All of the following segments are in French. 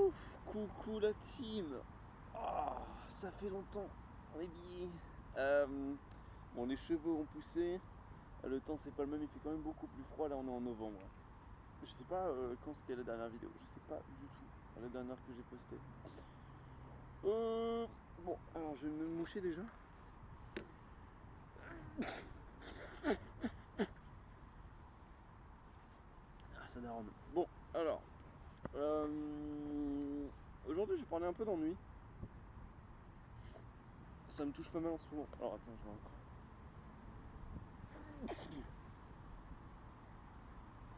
Ouf, coucou la team. Ah, ça fait longtemps. On est bien. Bon, les cheveux ont poussé. Le temps c'est pas le même, il fait quand même beaucoup plus froid. Là, on est en novembre. Je sais pas quand c'était la dernière vidéo. Je sais pas du tout la dernière que j'ai postée. Bon, alors je vais me moucher déjà. Ah, ça daronne. Bon, alors. Aujourd'hui, je vais parler un peu d'ennui. Ça me touche pas mal en ce moment. Alors attends, je vais encore.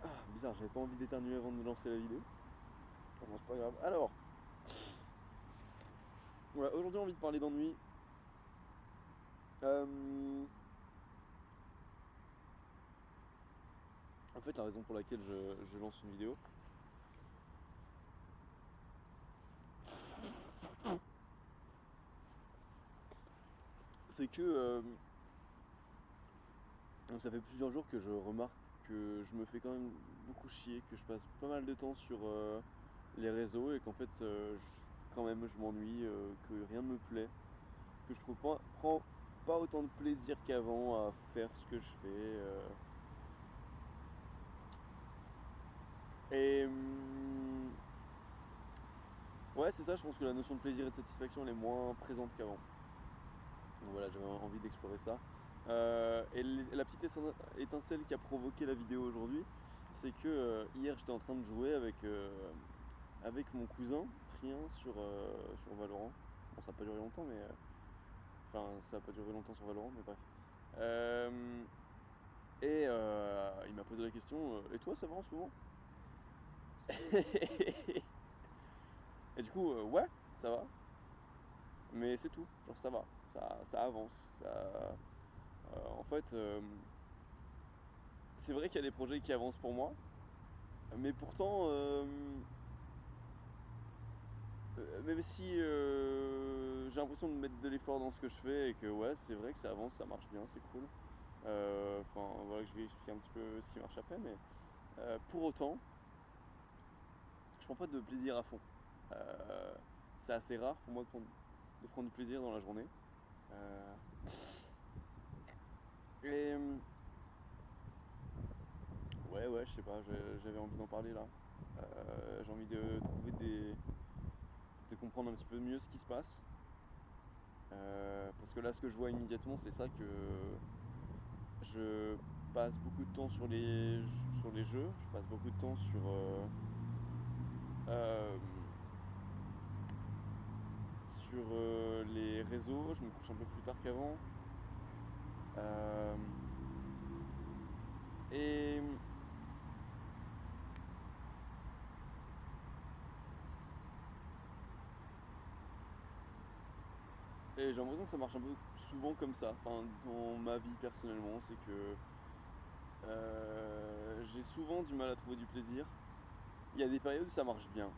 Ah, bizarre, j'avais pas envie d'éternuer avant de lancer la vidéo. Bon, c'est pas grave. Alors, voilà, aujourd'hui, j'ai envie de parler d'ennui. En fait, la raison pour laquelle je lance une vidéo, c'est que ça fait plusieurs jours que je remarque que je me fais quand même beaucoup chier, que je passe pas mal de temps sur les réseaux et qu'en fait, quand même, je m'ennuie, que rien ne me plaît, que je prends pas autant de plaisir qu'avant à faire ce que je fais. Et ouais, c'est ça, je pense que la notion de plaisir et de satisfaction elle est moins présente qu'avant. Donc voilà, j'avais envie d'explorer ça. Et la petite étincelle qui a provoqué la vidéo aujourd'hui, c'est que hier j'étais en train de jouer avec mon cousin Trien sur Valorant. Bon, ça n'a pas duré longtemps, mais. Enfin, ça n'a pas duré longtemps sur Valorant, mais bref. Il m'a posé la question et toi, ça va en ce moment? Et du coup, ouais, ça va. Mais c'est tout, genre ça va, ça avance. En fait, c'est vrai qu'il y a des projets qui avancent pour moi, mais pourtant, même si j'ai l'impression de mettre de l'effort dans ce que je fais et que ouais, c'est vrai que ça avance, ça marche bien, c'est cool. Enfin, voilà, je vais expliquer un petit peu ce qui marche après, mais pour autant, je prends pas de plaisir à fond. Euh, c'est assez rare pour moi de prendre du plaisir dans la journée. Euh, et ouais, je sais pas, j'avais envie d'en parler là. J'ai envie de trouver de comprendre un petit peu mieux ce qui se passe. Parce que là, ce que je vois immédiatement, c'est ça que je passe beaucoup de temps sur les jeux, je passe beaucoup de temps euh, sur les réseaux, je me couche un peu plus tard qu'avant. Euh, et Et j'ai l'impression que ça marche un peu souvent comme ça, enfin dans ma vie personnellement, c'est que j'ai souvent du mal à trouver du plaisir. Il y a des périodes où ça marche bien,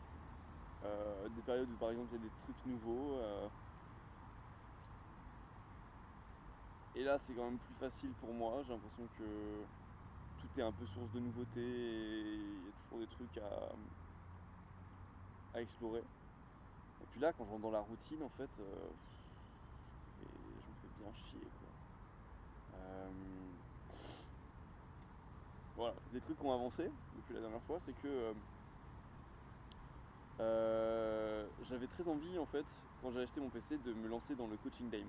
des périodes où par exemple il y a des trucs nouveaux, et là c'est quand même plus facile pour moi, j'ai l'impression que tout est un peu source de nouveautés et il y a toujours des trucs à explorer. Et puis là quand je rentre dans la routine en fait, je me fais bien chier quoi. Euh, Voilà, des trucs qui ont avancé depuis la dernière fois, c'est que j'avais très envie en fait, quand j'ai acheté mon PC, de me lancer dans le coaching game.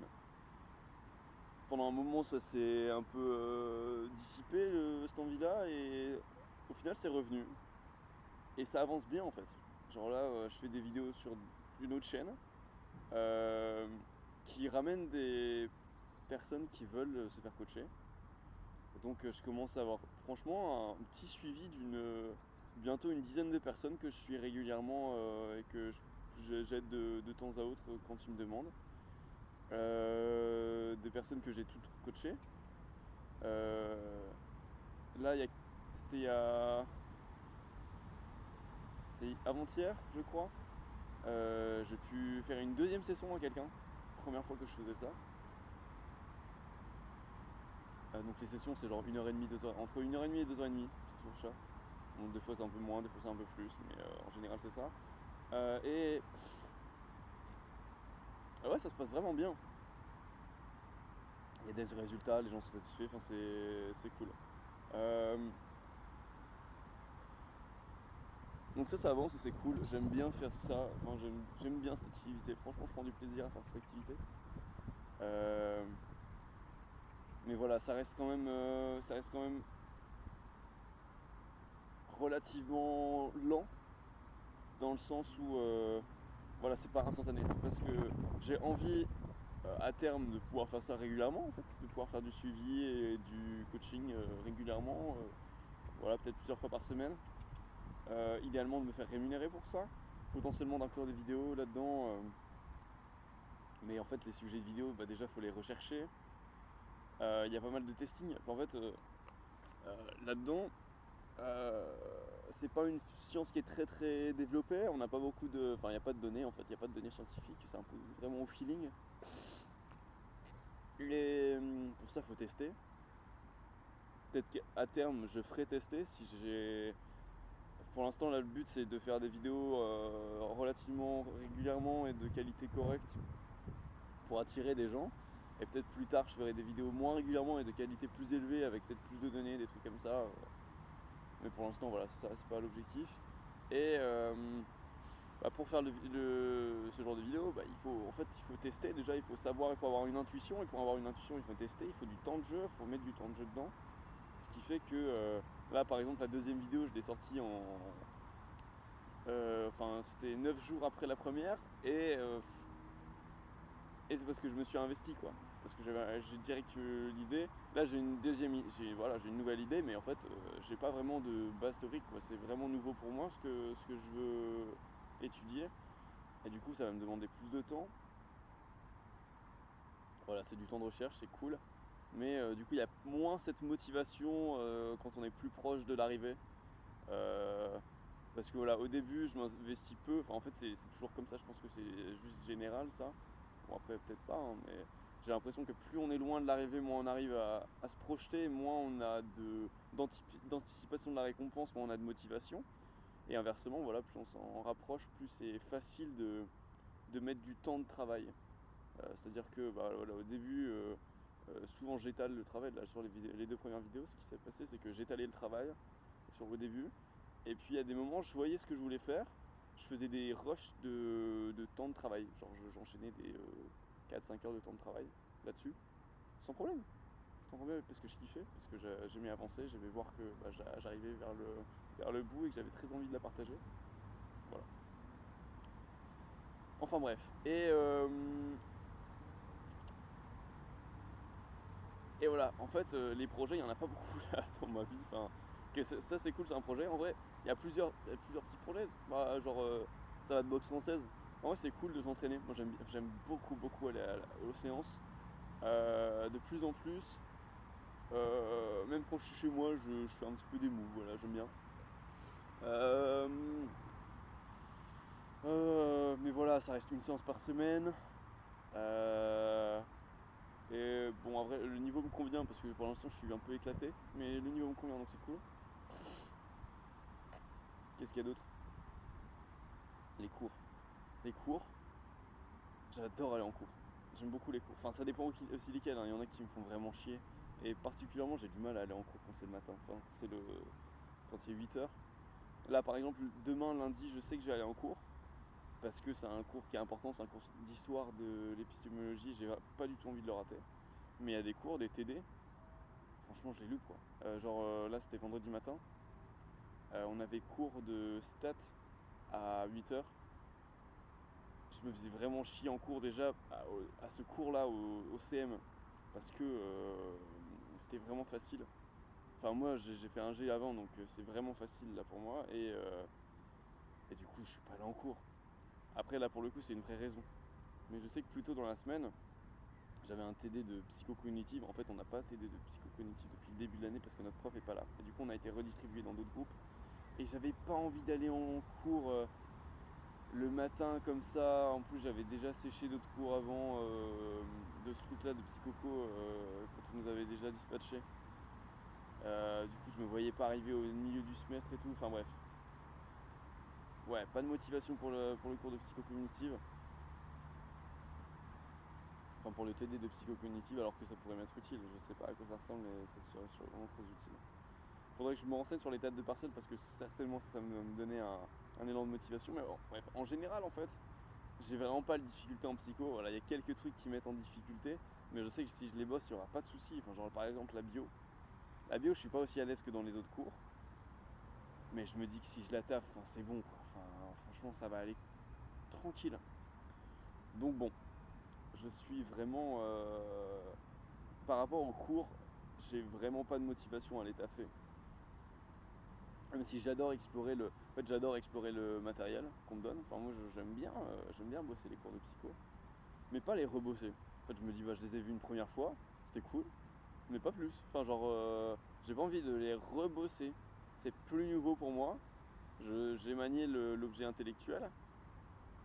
Pendant un moment, ça s'est un peu dissipé cette envie-là, et au final, c'est revenu. Et ça avance bien en fait. Genre là, je fais des vidéos sur une autre chaîne euh, qui ramène des personnes qui veulent se faire coacher. Donc je commence à avoir franchement un petit suivi d'une bientôt une dizaine de personnes que je suis régulièrement et que j'aide de temps à autre quand ils me demandent. Des personnes que j'ai toutes coachées. Euh, Là, c'était il y a, c'était avant-hier, je crois. J'ai pu faire une deuxième session à quelqu'un. Première fois que je faisais ça. Donc les sessions, c'est genre 1h30, 2h, entre 1h30 et 2h30, c'est toujours ça. Donc des fois c'est un peu moins, des fois c'est un peu plus, mais en général c'est ça. Et ouais, ça se passe vraiment bien. Il y a des résultats, les gens sont satisfaits, enfin c'est cool. Donc ça avance et c'est cool, j'aime bien faire ça, enfin, j'aime bien cette activité, franchement je prends du plaisir à faire cette activité. Mais voilà, ça reste quand même relativement lent, dans le sens où voilà, c'est pas instantané, c'est parce que j'ai envie à terme de pouvoir faire ça régulièrement en fait, de pouvoir faire du suivi et du coaching régulièrement, voilà, peut-être plusieurs fois par semaine. Idéalement de me faire rémunérer pour ça, potentiellement d'inclure des vidéos là-dedans, mais en fait les sujets de vidéo, bah, déjà faut les rechercher. Il y a pas mal de testing. En fait, là-dedans, c'est pas une science qui est très très développée. On n'a pas beaucoup de, enfin il n'y a pas de données en fait, il n'y a pas de données scientifiques. C'est un peu vraiment au feeling. Et pour ça, faut tester. Peut-être qu'à terme, je ferai tester si j'ai. Pour l'instant, là, le but c'est de faire des vidéos relativement régulièrement et de qualité correcte pour attirer des gens. Et peut-être plus tard, je ferai des vidéos moins régulièrement et de qualité plus élevée avec peut-être plus de données, des trucs comme ça. Mais pour l'instant, voilà, ça c'est pas l'objectif. Et bah, pour faire ce genre de vidéo, bah, il faut tester. Déjà, il faut savoir, il faut avoir une intuition. Et pour avoir une intuition, il faut tester. Il faut du temps de jeu, il faut mettre du temps de jeu dedans. Ce qui fait que là, par exemple, la deuxième vidéo, je l'ai sortie enfin, c'était 9 jours après la première. Et c'est parce que je me suis investi quoi. C'est parce que j'ai direct l'idée. Là j'ai une j'ai une nouvelle idée, mais en fait j'ai pas vraiment de base théorique quoi. C'est vraiment nouveau pour moi ce que je veux étudier. Et du coup ça va me demander plus de temps. Voilà, c'est du temps de recherche, c'est cool. Mais du coup il y a moins cette motivation quand on est plus proche de l'arrivée. Parce que voilà, au début je m'investis peu. Enfin en fait c'est toujours comme ça, je pense que c'est juste général ça. Bon après peut-être pas, hein, mais j'ai l'impression que plus on est loin de l'arrivée, moins on arrive à se projeter, moins on a d'anticipation de la récompense, moins on a de motivation. Et inversement, voilà, plus on s'en rapproche, plus c'est facile de mettre du temps de travail. C'est-à-dire que bah, voilà, au début, souvent j'étale le travail. Là, sur les deux premières vidéos, ce qui s'est passé, c'est que j'étalais le travail au début. Et puis à des moments, je voyais ce que je voulais faire. Je faisais des rushs de temps de travail. Genre j'enchaînais des 4-5 heures de temps de travail là-dessus. Sans problème. Sans problème parce que je kiffais, parce que j'aimais avancer, j'aimais voir que bah, j'arrivais vers le bout et que j'avais très envie de la partager. Voilà. Enfin bref. Et voilà, en fait les projets, il n'y en a pas beaucoup là dans ma vie. Enfin, ça c'est cool, c'est un projet. En vrai, il y a plusieurs petits projets. Bah, genre ça va de boxe française. En vrai c'est cool de s'entraîner. Moi j'aime beaucoup aller aux séances. De plus en plus. Même quand je suis chez moi, je fais un petit peu des moves, voilà, j'aime bien. Euh, mais voilà, ça reste une séance par semaine. Euh, et bon, en vrai, le niveau me convient parce que pour l'instant je suis un peu éclaté, mais le niveau me convient donc c'est cool. Qu'est-ce qu'il y a d'autre? Les cours. Les cours, j'adore aller en cours. J'aime beaucoup les cours. Enfin, ça dépend aussi lesquels, hein. Il y en a qui me font vraiment chier. Et particulièrement, j'ai du mal à aller en cours quand c'est le matin. Enfin, quand il est 8 heures. Là, par exemple, demain, lundi, je sais que je vais aller en cours. Parce que c'est un cours qui est important, c'est un cours d'histoire de l'épistémologie, j'ai pas du tout envie de le rater. Mais il y a des cours, des TD, franchement je les loupe quoi. Là c'était vendredi matin, on avait cours de stats à 8 heures. Je me faisais vraiment chier en cours déjà à ce cours là au CM parce que c'était vraiment facile. Enfin moi j'ai fait un G avant donc c'est vraiment facile là pour moi et du coup je suis pas allé en cours. Après là pour le coup c'est une vraie raison. Mais je sais que plus tôt dans la semaine, j'avais un TD de psychocognitive. En fait, on n'a pas TD de psychocognitive depuis le début de l'année parce que notre prof est pas là. Et du coup, on a été redistribué dans d'autres groupes. Et j'avais pas envie d'aller en cours le matin comme ça. En plus, j'avais déjà séché d'autres cours avant de ce truc-là de psychoco quand on nous avait déjà dispatché. Du coup, je me voyais pas arriver au milieu du semestre et tout. Enfin bref. ouais, pas de motivation pour le cours de psychocognitive. Enfin, pour le TD de psychocognitive, alors que ça pourrait m'être utile. Je sais pas à quoi ça ressemble, mais ça serait vraiment très utile. Faudrait que je me renseigne sur les dates de partiel parce que certainement ça va me donner un élan de motivation. Mais bon, bref, en général, en fait, j'ai vraiment pas de difficulté en psycho. Voilà, il y a quelques trucs qui mettent en difficulté, mais je sais que si je les bosse, il n'y aura pas de soucis. Enfin, genre par exemple la bio. La bio, je suis pas aussi à l'aise que dans les autres cours, mais je me dis que si je la taffe, enfin, c'est bon quoi. Enfin, franchement, ça va aller tranquille. Donc bon, je suis vraiment par rapport au cours, j'ai vraiment pas de motivation à les taffer. Même si j'adore explorer le. En fait, j'adore explorer le matériel qu'on me donne. Enfin, moi, j'aime bien bosser les cours de psycho, mais pas les rebosser. En fait, je me dis, bah, je les ai vus une première fois, c'était cool, mais pas plus. Enfin, genre, j'ai pas envie de les rebosser. C'est plus nouveau pour moi. J'ai manié l'objet intellectuel.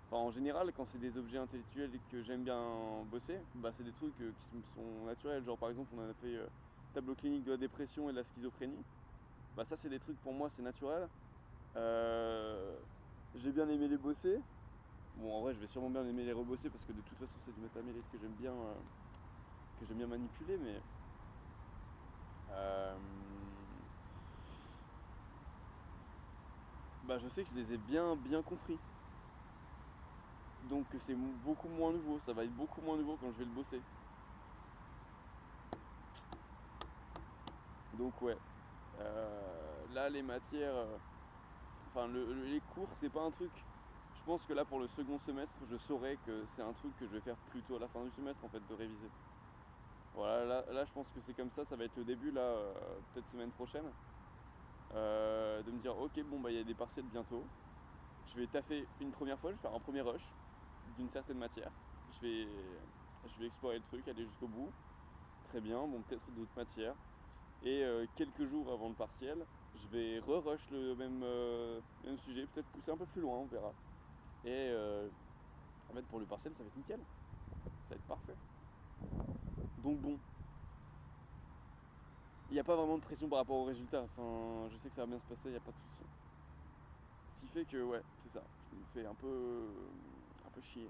Enfin, en général, quand c'est des objets intellectuels que j'aime bien bosser, bah, c'est des trucs qui me sont naturels. Genre, par exemple, on a fait tableau clinique de la dépression et de la schizophrénie. Bah, ça, c'est des trucs pour moi, c'est naturel. Euh, j'ai bien aimé les bosser. Bon, en vrai, je vais sûrement bien aimer les rebosser parce que de toute façon, c'est du métamélite que j'aime bien manipuler. Mais euh, bah, je sais que je les ai bien compris. Donc, c'est beaucoup moins nouveau. Ça va être beaucoup moins nouveau quand je vais le bosser. Donc, ouais. Là, les matières, enfin, les cours, c'est pas un truc. Je pense que là, pour le second semestre, je saurais que c'est un truc que je vais faire plutôt à la fin du semestre, en fait, de réviser. Voilà, là je pense que c'est comme ça va être le début, là, peut-être semaine prochaine, de me dire, ok, bon, bah il y a des partiels bientôt, je vais taffer une première fois, je vais faire un premier rush d'une certaine matière, je vais, je vais explorer le truc, aller jusqu'au bout, très bien, bon, peut-être d'autres matières, et quelques jours avant le partiel, je vais re-rush le même sujet, peut-être pousser un peu plus loin, on verra. Et en fait, pour le partiel, ça va être nickel, ça va être parfait. Donc bon, il n'y a pas vraiment de pression par rapport au résultat. Enfin, je sais que ça va bien se passer, il n'y a pas de souci. Ce qui fait que, ouais, c'est ça. Je me fais un peu chier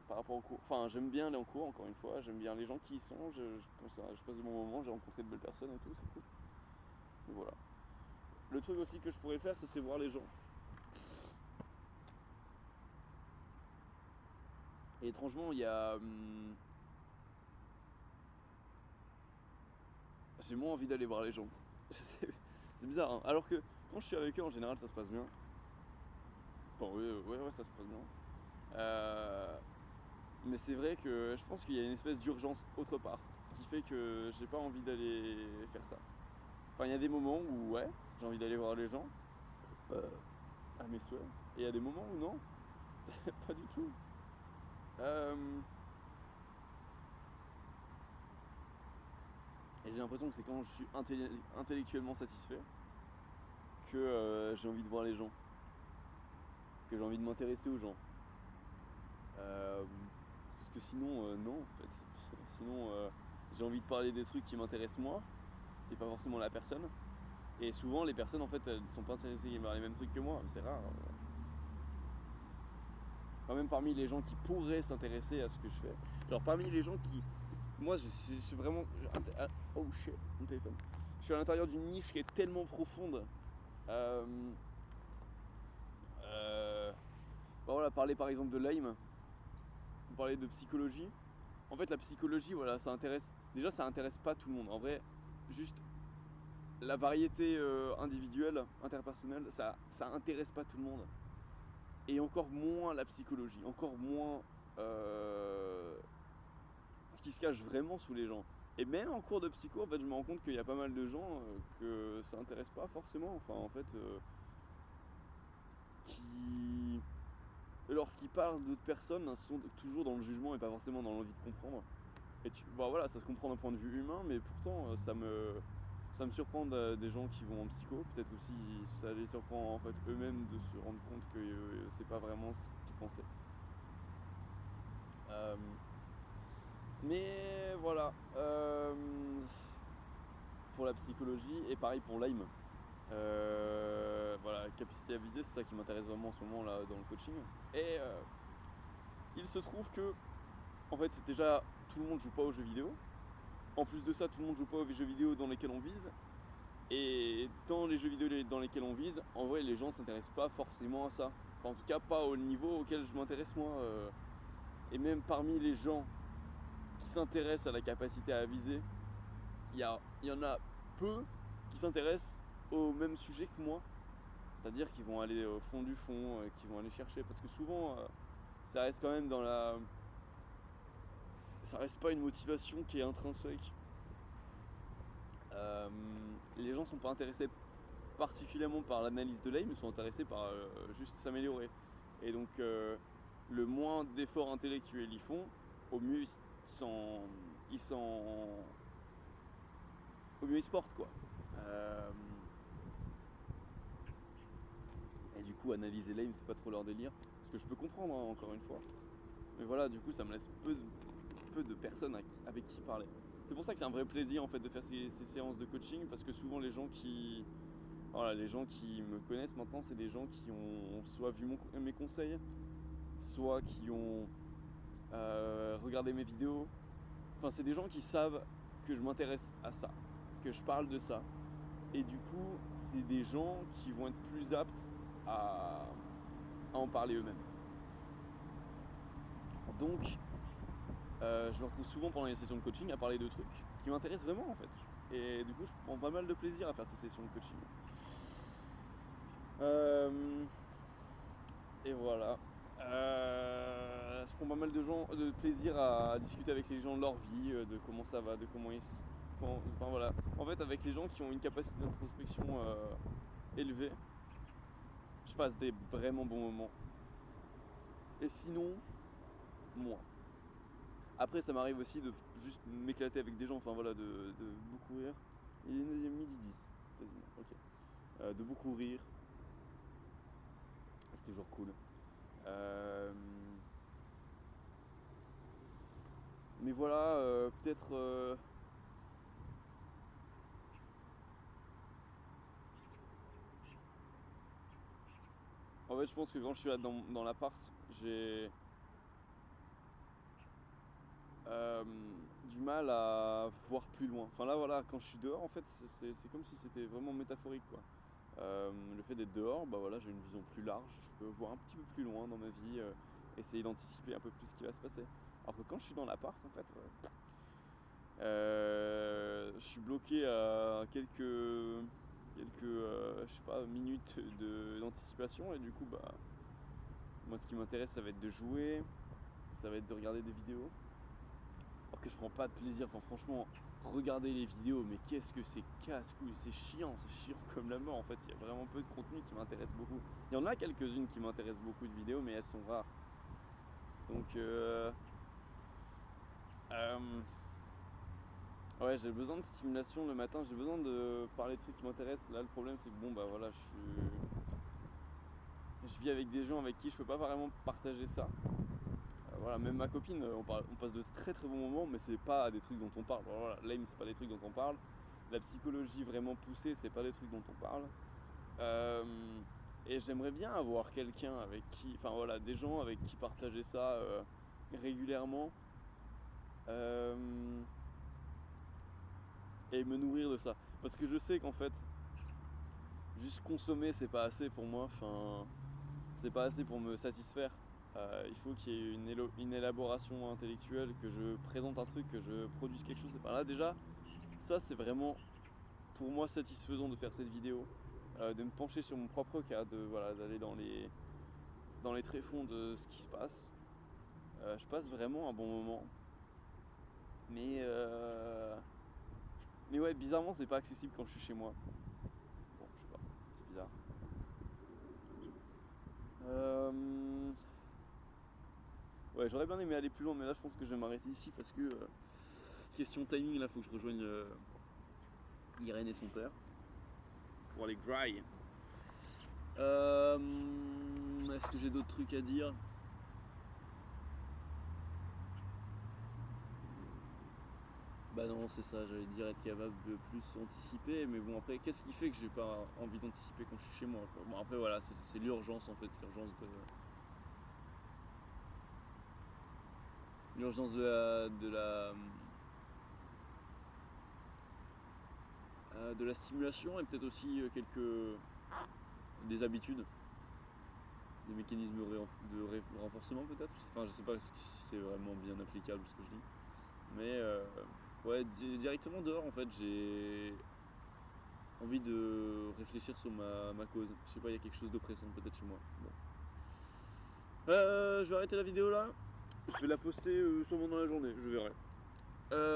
par rapport au cours. Enfin, j'aime bien aller en cours, encore une fois. J'aime bien les gens qui y sont. Je passe de bons moments. J'ai rencontré de belles personnes et tout, c'est cool. Et voilà. Le truc aussi que je pourrais faire, ce serait voir les gens. Et étrangement, il y a. J'ai moins envie d'aller voir les gens. C'est bizarre, hein. Alors que quand je suis avec eux, en général, ça se passe bien. Enfin, ouais, ça se passe bien. Euh, Mais c'est vrai que je pense qu'il y a une espèce d'urgence autre part qui fait que j'ai pas envie d'aller faire ça. Enfin, il y a des moments où, ouais, j'ai envie d'aller voir les gens à mes souhaits, et il y a des moments où non, pas du tout. Euh, et j'ai l'impression que c'est quand je suis intellectuellement satisfait que j'ai envie de voir les gens, que j'ai envie de m'intéresser aux gens. Euh, Parce que sinon, non, en fait. Sinon, j'ai envie de parler des trucs qui m'intéressent moi, et pas forcément la personne. Et souvent, les personnes, en fait, elles sont pas intéressées par les mêmes trucs que moi. C'est rare. Enfin, même parmi les gens qui pourraient s'intéresser à ce que je fais. Genre, parmi les gens qui. Moi, je suis vraiment. Oh shit, mon téléphone. Je suis à l'intérieur d'une niche qui est tellement profonde. Euh, bah voilà, parler par exemple de Lyme, parler de psychologie. En fait, la psychologie, voilà, ça intéresse. Déjà, ça intéresse pas tout le monde. En vrai, juste la variété individuelle, interpersonnelle, ça intéresse pas tout le monde. Et encore moins la psychologie, encore moins ce qui se cache vraiment sous les gens. Et même en cours de psycho, en fait, je me rends compte qu'il y a pas mal de gens que ça intéresse pas forcément. Enfin, en fait, qui, lorsqu'ils parlent d'autres personnes, sont toujours dans le jugement et pas forcément dans l'envie de comprendre. Et bah, voilà, ça se comprend d'un point de vue humain, mais pourtant, ça me surprend des gens qui vont en psycho. Peut-être aussi ça les surprend en fait eux-mêmes de se rendre compte que c'est pas vraiment ce qu'ils pensaient. Euh, mais voilà, pour la psychologie et pareil pour Lyme. Voilà, capacité à viser, c'est ça qui m'intéresse vraiment en ce moment là dans le coaching. Et il se trouve que, en fait, c'est déjà tout le monde joue pas aux jeux vidéo. En plus de ça, tout le monde joue pas aux jeux vidéo dans lesquels on vise. Et dans les jeux vidéo dans lesquels on vise, en vrai, les gens s'intéressent pas forcément à ça. Enfin, en tout cas, pas au niveau auquel je m'intéresse moi. Et même parmi les gens qui s'intéressent à la capacité à viser, il y en a peu qui s'intéressent au même sujet que moi. C'est-à-dire qu'ils vont aller au fond du fond, qu'ils vont aller chercher. Parce que souvent, ça reste quand même dans la... Ça reste pas une motivation qui est intrinsèque. Les gens sont pas intéressés particulièrement par l'analyse de l'aim, ils sont intéressés par juste s'améliorer. Et donc le moins d'efforts intellectuels ils font, au mieux au mieux ils se portent quoi. Et du coup analyser l'aim c'est pas trop leur délire, ce que je peux comprendre hein, encore une fois. Mais voilà, du coup ça me laisse peu de personnes avec qui parler. C'est pour ça que c'est un vrai plaisir en fait de faire ces séances de coaching, parce que souvent les gens qui me connaissent maintenant, c'est des gens qui ont soit vu mes conseils, soit qui ont regardé mes vidéos. Enfin, c'est des gens qui savent que je m'intéresse à ça, que je parle de ça. Et du coup, c'est des gens qui vont être plus aptes à en parler eux-mêmes. Donc, je me retrouve souvent pendant les sessions de coaching à parler de trucs qui m'intéressent vraiment en fait. Et du coup, je prends pas mal de plaisir à faire ces sessions de coaching. Et voilà. Je prends pas mal de plaisir à discuter avec les gens de leur vie, de comment ça va, de comment ils se... Enfin voilà. En fait, avec les gens qui ont une capacité d'introspection élevée, je passe des vraiment bons moments. Et sinon, moi. Après, ça m'arrive aussi de juste m'éclater avec des gens, enfin voilà, de beaucoup rire. Il est midi 10, quasiment, ok. De beaucoup rire. C'est toujours cool. Mais voilà, peut-être... En fait, je pense que quand je suis là dans l'appart, j'ai du mal à voir plus loin. Enfin là, voilà, quand je suis dehors, en fait, c'est comme si c'était vraiment métaphorique, quoi. Le fait d'être dehors, bah voilà, j'ai une vision plus large, je peux voir un petit peu plus loin dans ma vie, essayer d'anticiper un peu plus ce qui va se passer. Alors que quand je suis dans l'appart, en fait, je suis bloqué à quelques je sais pas, minutes d'anticipation et du coup, bah, moi, ce qui m'intéresse, ça va être de jouer, ça va être de regarder des vidéos. Alors que je prends pas de plaisir, enfin franchement, regarder les vidéos, mais qu'est-ce que c'est casse-couille, c'est chiant comme la mort en fait, il y a vraiment peu de contenu qui m'intéresse beaucoup. Il y en a quelques-unes qui m'intéressent beaucoup de vidéos, mais elles sont rares. Donc ouais, j'ai besoin de stimulation le matin, j'ai besoin de parler de trucs qui m'intéressent. Là le problème c'est que bon bah voilà, je vis avec des gens avec qui je peux pas vraiment partager ça. Voilà, même ma copine, on passe de très très bons moments, mais c'est pas des trucs dont on parle. Voilà, l'aim, c'est pas des trucs dont on parle. La psychologie vraiment poussée, c'est pas des trucs dont on parle. Et j'aimerais bien avoir quelqu'un avec qui, enfin voilà, des gens avec qui partager ça régulièrement et me nourrir de ça. Parce que je sais qu'en fait, juste consommer, c'est pas assez pour moi. Enfin, c'est pas assez pour me satisfaire. Il faut qu'il y ait une élaboration intellectuelle, que je présente un truc, que je produise quelque chose. Enfin, là déjà, ça c'est vraiment pour moi satisfaisant de faire cette vidéo, de me pencher sur mon propre cas, voilà, d'aller dans les tréfonds de ce qui se passe. Je passe vraiment un bon moment. Mais ouais, bizarrement c'est pas accessible quand je suis chez moi. Bon, je sais pas, c'est bizarre. Ouais, j'aurais bien aimé aller plus loin, mais là je pense que je vais m'arrêter ici parce que question timing, là faut que je rejoigne Irène et son père pour aller graille. Est-ce que j'ai d'autres trucs à dire? Bah non, c'est ça, j'allais dire être capable de plus anticiper, mais bon après, qu'est-ce qui fait que j'ai pas envie d'anticiper quand je suis chez moi, quoi. Bon après voilà, c'est l'urgence en fait, l'urgence de la stimulation et peut-être aussi des habitudes, des mécanismes de renforcement peut-être. Enfin je sais pas si c'est vraiment bien applicable ce que je dis, mais ouais, directement dehors en fait, j'ai envie de réfléchir sur ma cause. Je sais pas, il y a quelque chose d'oppressant peut-être chez moi. Bon. Je vais arrêter la vidéo là. Je vais la poster sûrement dans la journée, je verrai.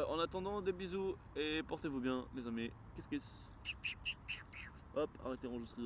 En attendant, des bisous et portez-vous bien, les amis. Qu'est-ce que c'est? Hop, arrêtez d'enregistrer.